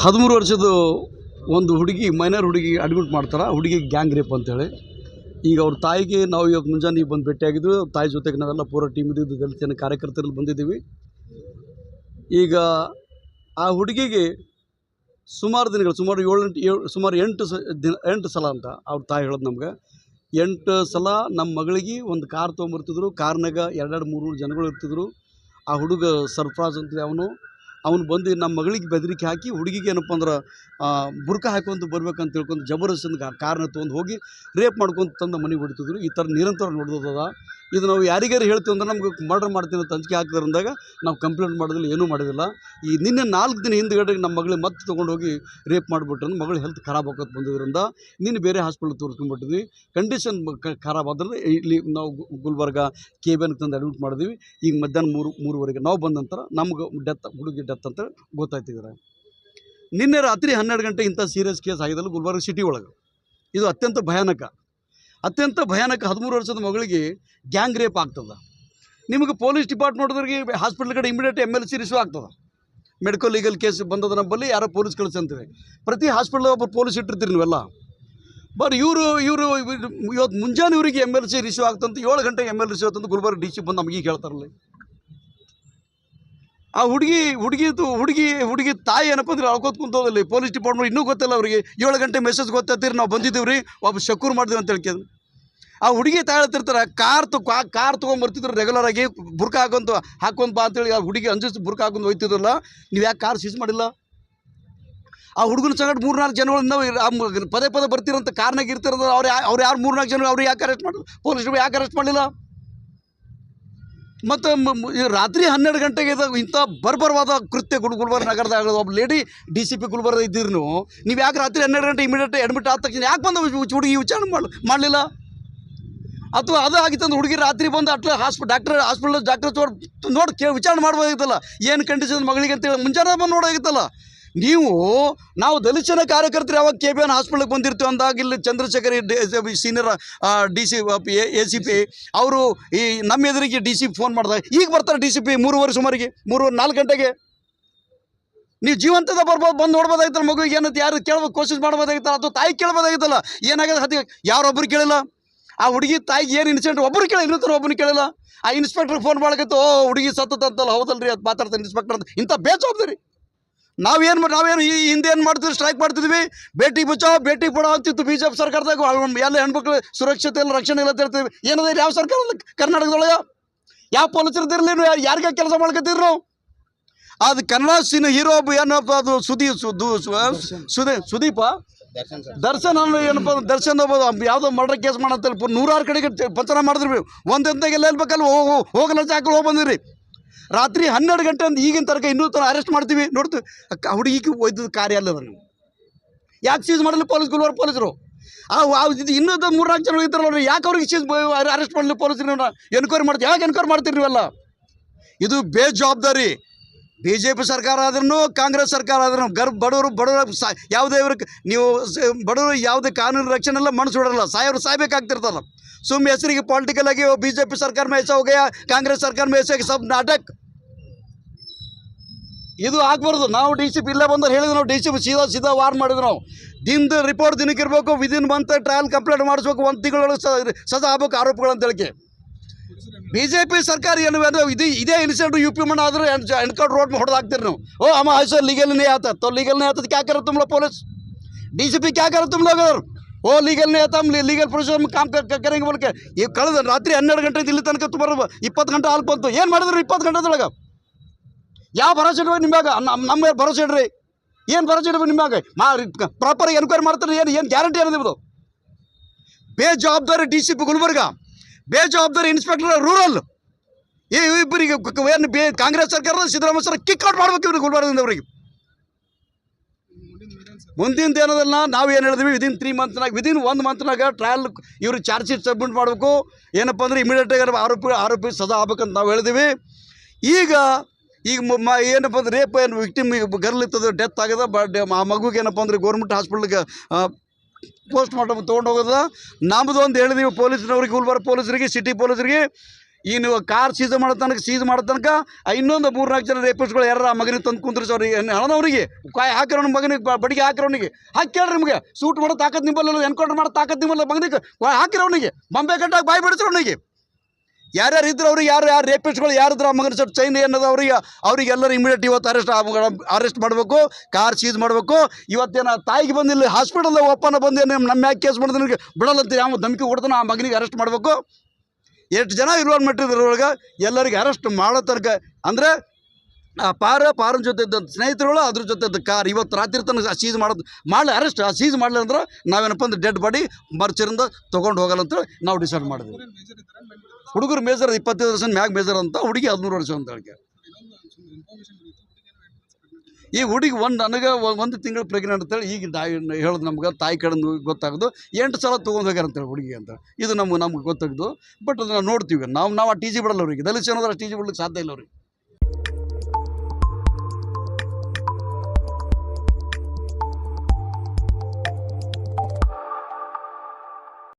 13 ವರ್ಷದ ಒಂದು ಹುಡುಗಿ ಮೈನರ್ ಹುಡುಗಿ ಅಡ್ಮಿಟ್ ಮಾಡ್ತಾರೆ. ಹುಡುಗಿಗೆ ಗ್ಯಾಂಗ್ ರೇಪ್ ಅಂತೇಳಿ. ಈಗ ಅವ್ರ ತಾಯಿಗೆ ನಾವು ಇವತ್ತು ಮುಂಜಾನೆ ಬಂದು ಭೇಟಿಯಾಗಿದ್ವಿ. ತಾಯಿ ಜೊತೆಗೆ ನಾವೆಲ್ಲ ಪೂರ ಟೀಮ್ ಇದ್ದಿದ್ದು ದಲಿತ ಜನ ಕಾರ್ಯಕರ್ತರಲ್ಲಿ ಬಂದಿದ್ದೀವಿ. ಈಗ ಆ ಹುಡುಗಿಗೆ ಸುಮಾರು ದಿನಗಳು ಸುಮಾರು 8 ಸಲ ಅಂತ ಅವ್ರ ತಾಯಿ ಹೇಳೋದು ನಮ್ಗೆ. 8 ಸಲ ನಮ್ಮ ಮಗಳಿಗೆ ಒಂದು ಕಾರ್ ತೊಗೊಂಬರ್ತಿದ್ರು. ಕಾರ್ನಾಗ 2-3 ಜನಗಳು ಇರ್ತಿದ್ರು. ಆ ಹುಡುಗ ಸರ್ಫರಾಜ್ ಅಂತೇಳಿ ಅವನು ಬಂದು ನಮ್ಮ ಮಗಳಿಗೆ ಬೆದರಿಕೆ ಹಾಕಿ ಹುಡುಗಿಗೆ ಏನಪ್ಪ ಅಂದ್ರೆ ಬುರ್ಕ ಹಾಕ್ಕೊಂತ ಬರ್ಬೇಕಂತ ತಿಳ್ಕೊಂಡು ಜಬರ್ದಸ್ತಿಂದ ಕಾರ್ನ ತೊಗೊಂಡು ಹೋಗಿ ರೇಪ್ ಮಾಡ್ಕೊಂಡು ತಂದು ಮನೆಗೆ ಹೊಡಿತಿದ್ರು. ಈ ಥರ ನಿರಂತರ ನೋಡ್ದದ. ಇದು ನಾವು ಯಾರಿಗಾರು ಹೇಳ್ತೀವಿ ಅಂದ್ರೆ ನಮ್ಗೆ ಮರ್ಡರ್ ಮಾಡ್ತೀವಿ ಅಂತ ಅಂಜಿಕೆ ಹಾಕಿದ್ರಂದಾಗ ನಾವು ಕಂಪ್ಲೇಂಟ್ ಮಾಡೋದಿಲ್ಲ, ಏನೂ ಮಾಡೋದಿಲ್ಲ. ಈ ನಿನ್ನೆ 4 ದಿನ ಹಿಂದ್ಗಡೆ ನಮ್ಮ ಮಗಳಿಗೆ ಮತ್ತೆ ತೊಗೊಂಡೋಗಿ ರೇಪ್ ಮಾಡಿಬಿಟ್ರೆ ಮಗಳು ಹೆಲ್ತ್ ಖರಾಬ್ ಆಗೋದು ಬಂದಿದ್ದರಿಂದ ನಿನ್ನೆ ಬೇರೆ ಹಾಸ್ಪಿಟ್ಲ್ ತೋರಿಸ್ಕೊಂಡ್ಬಿಟ್ಟಿದ್ವಿ. ಕಂಡೀಷನ್ ಖರಾಬ್ ಆದ್ರೆ ಇಲ್ಲಿ ನಾವು ಗುಲ್ಬರ್ಗ KBN ತಂದು ಅಡ್ಮಿಟ್ ಮಾಡಿದ್ವಿ. ಈಗ ಮಧ್ಯಾಹ್ನ 3:30 ನಾವು ಬಂದ ನಂತರ ನಮ್ಗೆ ಹುಡುಗಿ ಡೆತ್ ಅಂತ ಗೊತ್ತಾಯ್ತಿದ್ದಾರೆ. ನಿನ್ನೆ ರಾತ್ರಿ 12 ಗಂಟೆ ಇಂಥ ಸೀರಿಯಸ್ ಕೇಸ್ ಆಗಿದ್ದಲ್ಲ ಗುಲ್ಬರ್ಗ ಸಿಟಿ ಒಳಗೆ. ಇದು ಅತ್ಯಂತ ಭಯಾನಕ 13 ವರ್ಷದ ಮಗಳಿಗೆ ಗ್ಯಾಂಗ್ ರೇಪ್ ಆಗ್ತದೆ. ನಿಮಗೆ ಪೊಲೀಸ್ ಡಿಪಾರ್ಟ್ಮೆಂಟ್ದವ್ರಿಗೆ ಹಾಸ್ಪಿಟ್ಲ್ ಕಡೆ ಇಮಿಡಿಯೇಟ್ MLC ರಿಸೀವ್ ಆಗ್ತದೆ. ಮೆಡಿಕಲ್ ಲೀಗಲ್ ಕೇಸ್ ಬಂದದ ನಮ್ಮಲ್ಲಿ ಯಾರೋ ಪೊಲೀಸ್ ಕಳಿಸಿ ಅಂತೀವಿ. ಪ್ರತಿ ಹಾಸ್ಪಿಟ್ಲ್ ಒಬ್ಬರು ಪೊಲೀಸ್ ಇಟ್ಟಿರ್ತೀರಿ ನೀವೆಲ್ಲ. ಇವರು ಇವತ್ತು ಮುಂಜಾನೆ ಇವರಿಗೆ MLC ರಿಸೀವ್ ಆಗ್ತಂತ 7 ಗಂಟೆಗೆ MLC ರಿಸೀವ್ ಆಗ್ತಂತ ಗುಲ್ಬರ್ಗ DC ಬಂದು ನಮಗೆ ಕೇಳ್ತಾರಲ್ಲ. ಆ ಹುಡುಗಿ ತಾಯಿ ಏನಪ್ಪ ಅಂದ್ರೆ ಅಳ್ಕೋತ ಕುಂತೋದಲ್ಲಿ ಪೊಲೀಸ್ ಡಿಪಾರ್ಟ್ಮೆಂಟ್ ಇನ್ನೂ ಗೊತ್ತಿಲ್ಲ ಅವರಿಗೆ. 7 ಗಂಟೆ ಮೆಸೇಜ್ ಗೊತ್ತಾಗ್ತೀರಿ ನಾವು ಬಂದಿದ್ದೀವಿ ರೀ, ಒಬ್ಬ ಶಕೂರ್ ಮಾಡಿದ್ವಿ ಅಂತ ಹೇಳ್ಕೊಂಡು ಆ ಹುಡುಗಿ ತಾಯಿ ಹೇಳ್ತಿರ್ತಾರೆ. ಕಾರ್ ತೊಗೊಂಬರ್ತಿದ್ರು ರೆಗ್ಯುಲರ್ ಆಗಿ ಬುರ್ಕ ಹಾಕೊಂತ ಬಾ ಅಂತೇಳಿ. ಆ ಹುಡುಗಿ ಅಂಜಿಸಿ ಬುರ್ಕ ಹಾಕೊಂಡು ಹೋಗ್ತಿದ್ರಲ್ಲ, ನೀವು ಯಾಕೆ ಕಾರ್ ಸೀಸ್ ಮಾಡಿಲ್ಲ? ಆ ಹುಡುಗನ ಸಂಗಡ 3-4 ಜನಗಳು ಪದೇ ಬರ್ತಿರೋಂಥ ಕಾರ್ನಾಗ ಇರ್ತಿರೋದು. ಅವ್ರು ಯಾರು 4 ಜನ ಅವ್ರು ಯಾಕೆ ಅರೆಸ್ಟ್ ಮಾಡಿಲ್ಲ? ಪೊಲೀಸರು ಯಾಕೆ ಅರೆಸ್ಟ್ ಮಾಡಲಿಲ್ಲ? ಮತ್ತು ರಾತ್ರಿ 12 ಗಂಟೆಗೆ ಇಂಥ ಬರ್ಬರವಾದ ಕೃತ್ಯ ಗುಲ್ಬರ್ಗ ನಗರದಾಗ ಒಬ್ಬ ಲೇಡಿ DCP ಗುಲ್ಬರ್ಗ ಇದ್ದಿರು. ನೀವು ಯಾಕೆ ರಾತ್ರಿ 12 ಗಂಟೆ ಇಮಿಡಿಯೇಟ್ ಅಡ್ಮಿಟ್ ಆದ ತಕ್ಷಣ ಯಾಕೆ ಬಂದು ಹುಡುಗಿ ವಿಚಾರಣೆ ಮಾಡಲಿಲ್ಲ? ಅಥವಾ ಅದು ಆಗಿತ್ತಂದ್ರೆ ಹುಡುಗಿ ರಾತ್ರಿ ಬಂದು ಡಾಕ್ಟರ್ ನೋಡಿ ವಿಚಾರಣೆ ಮಾಡ್ಬೋದಾಗಿತ್ತಲ್ಲ. ಏನು ಕಂಡೀಷನ್ ಮಗಳಿಗೆ ಅಂತೇಳಿ ಮುಂಜಾನೆ ಬಂದು ನೋಡೋಗಿತ್ತಲ್ಲ. ನಾವು ದಲಿತ ಜನ ಕಾರ್ಯಕರ್ತರು ಯಾವಾಗ KBN ಹಾಸ್ಪಿಟ್ಲಿಗೆ ಬಂದಿರ್ತೀವಿ ಅಂದಾಗ ಇಲ್ಲಿ ಚಂದ್ರಶೇಖರ್ ಸೀನಿಯರ್ DC ACP ಅವರು ಈ ನಮ್ಮ ಎದುರಿಗೆ DCP ಫೋನ್ ಮಾಡಿದಾಗ ಈಗ ಬರ್ತಾರೆ DCP 3:30 ಸುಮಾರಿಗೆ 3-4 ಗಂಟೆಗೆ. ನೀವು ಜೀವಂತದ ಬರ್ಬೋದು, ಬಂದು ನೋಡ್ಬೋದಾಗಿತ್ತಲ್ಲ. ಮಗುವಿಗೆ ಏನಂತ ಯಾರು ಕೇಳ್ಬೋದು, ಕೋಶಿಶ್ ಮಾಡ್ಬೋದಾಗಿತ್ತಲ್ಲ. ಅಥವಾ ತಾಯಿ ಕೇಳ್ಬೋದಾಗಿತ್ತಲ್ಲ. ಏನಾಗಿದೆ ಹತ್ತಿ ಯಾರೊಬ್ಬರು ಕೇಳಿಲ್ಲ. ಆ ಹುಡುಗಿ ತಾಯಿಗೆ ಏನು ಇನ್ಸಿಡೆಂಟ್ ಒಬ್ಬರು ಕೇಳಿ, ಇನ್ನೊಂದು ಒಬ್ಬರು ಕೇಳಿಲ್ಲ. ಆ ಇನ್ಸ್ಪೆಕ್ಟ್ರಿಗೆ ಫೋನ್ ಮಾಡಕತ್ತು, ಹುಡುಗಿ ಸತ್ತಂತಲ್ಲ, ಹೌದಲ್ರಿ ಅದು ಮಾತಾಡ್ತಾರೆ ಇನ್ಸ್ಪೆಕ್ಟರ್ ಅಂತ. ಇಂಥ ಬೇಜವಾಬ್ದಾರಿ ನಾವೇನು ಈ ಹಿಂದೆ ಏನು ಮಾಡ್ತಿದ್ವಿ, ಸ್ಟ್ರೈಕ್ ಮಾಡ್ತಿದ್ವಿ. ಬೇಟಿ ಬಚಾವ್ ಬೇಟಿ ಪಡಾವ್ ಅಂತಿತ್ತು BJP ಸರ್ಕಾರದಾಗ. ಎಲ್ಲ ಹೆಣ್ಮಕ್ಳು ಸುರಕ್ಷತೆ ಇಲ್ಲ, ರಕ್ಷಣೆ ಇಲ್ಲ ಅಂತ ಹೇಳ್ತೀವಿ. ಏನದ ಯಾವ ಸರ್ಕಾರ ಕರ್ನಾಟಕದೊಳಗೆ? ಯಾವ ಪೊಲೀಸರದಿರಲಿ, ಯಾರಿಗೆ ಕೆಲಸ ಮಾಡ್ಕೊತಿದ್ರು ನಾವು? ಅದು ಕನ್ನಡ ಹೀರೋ ಏನಪ್ಪ ಅದು ಸುದೀಪ ದರ್ಶನ್ ಏನಪ್ಪ ದರ್ಶನ್ ಯಾವುದೋ ಮರ್ಡರ್ ಕೇಸ್ ಮಾಡಂತೇಳಿ 106 ಕಡೆಗೆ ಪಂಚನ ಮಾಡಿದ್ರಿ. ಒಂದಂತಾಗ ಎಲ್ಲ ಹೇಳ್ಬೇಕಲ್ಲ ಹೋಗಲ್ಲ ಚಾಕಲು ಹೋಗಿ ಬಂದಿರಿ. ರಾತ್ರಿ 12 ಗಂಟೆ ಅಂತ ಈಗಿನ ತನಕ ಇನ್ನೂ ಅರೆಸ್ಟ್ ಮಾಡ್ತೀವಿ. ನೋಡ್ತೀವಿ ಹುಡುಗಿಗೆ ಒಯ್ದು ಕಾರ್ಯ ಅಲ್ಲ. ಅದನ್ನು ಯಾಕೆ ಸೀಸ್ ಮಾಡಲಿ ಗುಲ್ಬರ್ಗ ಪೊಲೀಸರು? ಇನ್ನೂ 3-4 ಜನ ಇದ್ದಾರಲ್ಲ ಅವ್ರಿಗೆ ಯಾಕೆ ಅವ್ರಿಗೆ ಅರೆಸ್ಟ್ ಮಾಡಲಿ ಪೊಲೀಸರು? ಎನ್ಕ್ವೈರಿ ಮಾಡ್ತೀವಿ. ಯಾಕೆ ಎನ್ಕ್ವೈರಿ ಮಾಡ್ತೀರಿ ನೀವೆಲ್ಲ? ಇದು ಬೇಜವಾಬ್ದಾರಿ. BJP ಸರ್ಕಾರ ಆದ್ರೂ ಕಾಂಗ್ರೆಸ್ ಸರ್ಕಾರ ಆದ್ರೂ ಬಡವರು ಯಾವುದೇ ನೀವು ಬಡವರು ಯಾವುದೇ ಕಾನೂನು ರಕ್ಷಣೆ ಎಲ್ಲ ಮನಸ್ಸು ಬಿಡಲ್ಲ. ಸಾಯ್ಬೇಕಾಗ್ತಿರ್ತಲ್ಲ. ಹೆಸರಿಗೆ ಪೊಲಿಟಿಕಲ್ ಆಗಿ BJP ಸರ್ಕಾರ में ऐसा हो गया, ಕಾಂಗ್ರೆಸ್ ಸರ್ಕಾರ में ऐसा सब ನಾಟಕ. ಇದು ಆಗಬಾರ್ದು. ನಾವು DCP ಇಲ್ಲೇ ಬಂದ್ರೆ ಹೇಳಿದ್ವಿ. ನಾವು DCP ಸೀದಾ ವಾರ್ ಮಾಡಿದ್ರು. ನಾವು ದಿನದ ರಿಪೋರ್ಟ್ ದಿನಕ್ಕೆ ಇರಬೇಕು. ವಿದಿನ್ ಮಂತ್ ಟ್ರಯಲ್ ಕಂಪ್ಲೇಂಟ್ ಮಾಡಿಸ್ಬೇಕು. 1 ತಿಂಗಳೊಳಗೆ ಸಜಾ ಆಗ್ಬೇಕು ಆರೋಪಗಳು ಅಂತ ಹೇಳಿಕೆ. BJP ಸರ್ಕಾರ ಏನು ಇದೇ ಇನ್ಸಿಡೆಂಟ್ UP में आदर एनकाउंटर रोड में ಹೊಡೆದಾಕ್ತೀರಿ ನೀವು. हम ऐसा लीगल नहीं आता तो लीगल नहीं आता क्या करो तुम लोग? पुलिस DCP क्या करो तुम लोग? लीगल नहीं आता, हम लीगल प्रोसीजर में काम करेंगे बोल के. ಈ ಕಳೆದ ರಾತ್ರಿ 12 ಗಂಟೆ ಇಲ್ಲಿ ತನಕ ಸುಮಾರು 20 ಗಂಟೆ ಹಾಲು ಬಂತು. ಏನು ಮಾಡಿದ್ರಿ 20 ಗಂಟೆದೊಳಗೆ? ಯಾವ ಭರೋಸೆ ಇಡ್ಬೇಕು ನಿಮ್ಮಾಗ? ನಮ್ಮ ಭರೋಸೆ ಇಡ್ರಿ. ಏನು ಭರೋಸೆ ಇಡ್ಬೇಕು ನಿಮ್ಮಾಗ? ಪ್ರಾಪರ್ ಎನ್ಕ್ವೈರಿ ಮಾಡ್ತಾರೆ. ಏನು ಗ್ಯಾರಂಟಿ ಅನ್ನೋದು? ಬೇಜವಾಬ್ದಾರಿ DCP ಗುಲ್ಬರ್ಗ, ಬೇಜವಾಬ್ದಾರಿ ಇನ್ಸ್ಪೆಕ್ಟರ್ ರೂರಲ್. ಇಬ್ಬರಿಗೆ ಏನು ಕಾಂಗ್ರೆಸ್ ಸರ್ಕಾರದ ಸಿದ್ದರಾಮಯ್ಯ ಸರ್ ಕಿಕ್ಔಟ್ ಮಾಡ್ಬೇಕು ಇವ್ರಿಗೆ ಗುಲ್ಬರ್ಗದಿಂದ. ಅವರಿಗೆ ಮುಂದಿನ ಏನದಲ್ಲ ನಾವು ಏನು ಹೇಳಿದ್ವಿ, ವಿದಿನ್ 1 ಮಂತ್ನಾಗ ಟ್ರಯಲ್ ಇವ್ರಿಗೆ ಚಾರ್ಜ್ ಶೀಟ್ ಸಬ್ಮಿಟ್ ಮಾಡಬೇಕು. ಏನಪ್ಪ ಅಂದರೆ ಇಮಿಡಿಯೇಟಾಗಿ ಆರೋಪಿ ಸದಾ ಆಗ್ಬೇಕಂತ ನಾವು ಹೇಳಿದ್ವಿ. ಈಗ ಏನಪ್ಪ ಅಂದ್ರೆ ರೇಪ್ ಏನು ವಿಕ್ಟಿಮ್ ಗರ್ಲ್ ಇರ್ತದೆ, ಡೆತ್ ಆಗಿದೆ. ಆ ಮಗುಗೆ ಏನಪ್ಪ ಅಂದರೆ ಗೌರ್ಮೆಂಟ್ ಹಾಸ್ಪಿಟ್ಲಿಗೆ ಪೋಸ್ಟ್ ಮಾರ್ಟಮ್ ತೊಗೊಂಡು ಹೋಗೋದ. ನಮ್ಮದು ಒಂದು ಹೇಳಿದೀವಿ ಪೊಲೀಸ್ನವ್ರಿಗೆ, ಗುಲ್ಬರ್ಗ ಪೊಲೀಸರಿಗೆ, ಸಿಟಿ ಪೊಲೀಸರಿಗೆ. ಈ ನೀವು ಕಾರ್ ಸೀಸ್ ಮಾಡೋ ತನಕ ಇನ್ನೊಂದು 3-4 ಜನ ರೇಪಿಸ್ಟ್ಗಳು ಯಾರು ಆ ಮಗನಿಗೆ ತಂದು ಕುಂದ್ರಿಸಿ ಅವ್ರಿಗೆ ಹಣದವ್ರಿಗೆ ಕಾಯಿ ಹಾಕಿರೋ ಮಗನಿಗೆ ಬಡಿಗೆ ಹಾಕಿರೋನಿಗೆ ಹಾಕಿ ಕೇಳ್ರಿ ನಿಮಗೆ ಸೂಟ್ ಮಾಡೋ ತಾಕತ್ ನಿಂಬಲ್ಲ ಎನ್ಕೌಂಟರ್ ಮಾಡೋ ತಾಕತ್ ನಿಂಬಲ್ಲ ಮಗನಿಗೆ ಹಾಕಿರೋನಿಗೆ ಬಾಂಬೆ ಕಟ್ಟಾಗಿ ಬಾಯಿ ಬಿಡಿಸ್ರೋನಿಗೆ ಯಾರ್ಯಾರು ಇದ್ರು ಅವ್ರಿಗೆ ಯಾರು ರೇಪಿಸ್ಟ್ಗಳು ಯಾರಿದ್ರು ಆ ಮಗನ ಸ್ವಲ್ಪ ಚೈನ್ ಏನದು ಅವ್ರಿಗೆಲ್ಲರೂ ಇಮಿಡಿಯೇಟ್ ಇವತ್ತು ಅರೆಸ್ಟ್ ಮಾಡಬೇಕು, ಕಾರ್ ಸೀಸ್ ಮಾಡಬೇಕು. ಇವತ್ತೇನು ತಾಯಿಗೆ ಬಂದಿಲ್ಲ ಹಾಸ್ಪಿಟಲ್ದಾಗ ಒಪ್ಪನ ಬಂದು ನಮ್ಮ ಯಾಕೆ ಕೇಸ್ ಮಾಡಿದ್ರೆ ನನಗೆ ಬಿಡಲ್ಲಂತ ಯಾವ ಧಮಕಿ ಕೊಡ್ತಾನೆ ಆ ಮಗನಿಗೆ ಅರೆಸ್ಟ್ ಮಾಡಬೇಕು. ಎಷ್ಟು ಜನ ಇನ್ವಾಲ್ವ್ಮೆಂಟ್ ಇದ್ರೊಳಗೆ ಎಲ್ಲರಿಗೆ ಅರೆಸ್ಟ್ ಮಾಡೋ ತನಕ ಅಂದರೆ ಆ ಪಾರನ ಜೊತೆ ಇದ್ದ ಸ್ನೇಹಿತರುಗಳು ಅದ್ರ ಜೊತೆ ಇದ್ದ ಕಾರ್ ಇವತ್ತು ರಾತ್ರಿ ತನಕ ಸೀಸ್ ಮಾಡೋದು ಮಾಡಲಿ ಅರೆಸ್ಟ್ ಸೀಸ್ ಮಾಡಲಿ ಅಂದ್ರೆ ನಾವೇನಪ್ಪ ಅಂದ್ರೆ ಡೆಡ್ ಬಾಡಿ ಮರ್ಚರಿಂದ ತೊಗೊಂಡು ಹೋಗಲ್ಲ ಅಂತೇಳಿ ನಾವು ಡಿಸೈಡ್ ಮಾಡಿದ್ವಿ. ಹುಡುಗರು ಮೇಜರ್ 25 ವರ್ಷ ಮ್ಯಾಗ ಮೇಜರ್ ಅಂತ, ಹುಡುಗಿ 13 ವರ್ಷ ಅಂತ ಹೇಳಿ. ಈ ಹುಡುಗಿ ನನಗೆ 1 ತಿಂಗಳು ಪ್ರೆಗ್ನೆಂಟ್ ಅಂತೇಳಿ ಈಗ ಹೇಳೋದು ನಮ್ಗೆ ತಾಯಿ ಕಡೆ ಗೊತ್ತಾಗೋದು 8 ಸಲ ತೊಗೊಂಡು ಹೋಗ್ಯಾರ ಅಂತೇಳಿ ಹುಡುಗಿ ಅಂತ. ಇದು ನಮ್ಗೆ ಗೊತ್ತಾಗೋದು. ಬಟ್ ಅದನ್ನು ನೋಡ್ತೀವಿ ನಾವು ಆ ಟಿ ಜಿ ಬಿಡಲ್ಲ ಅವ್ರಿಗೆ. ದಲಿತ ಅನ್ನೋದ್ರೆ ಟಿ ಜಿ ಬಿಡ್ಲಿಕ್ಕೆ ಸಾಧ್ಯ ಇಲ್ಲ ಅವ್ರಿಗೆ.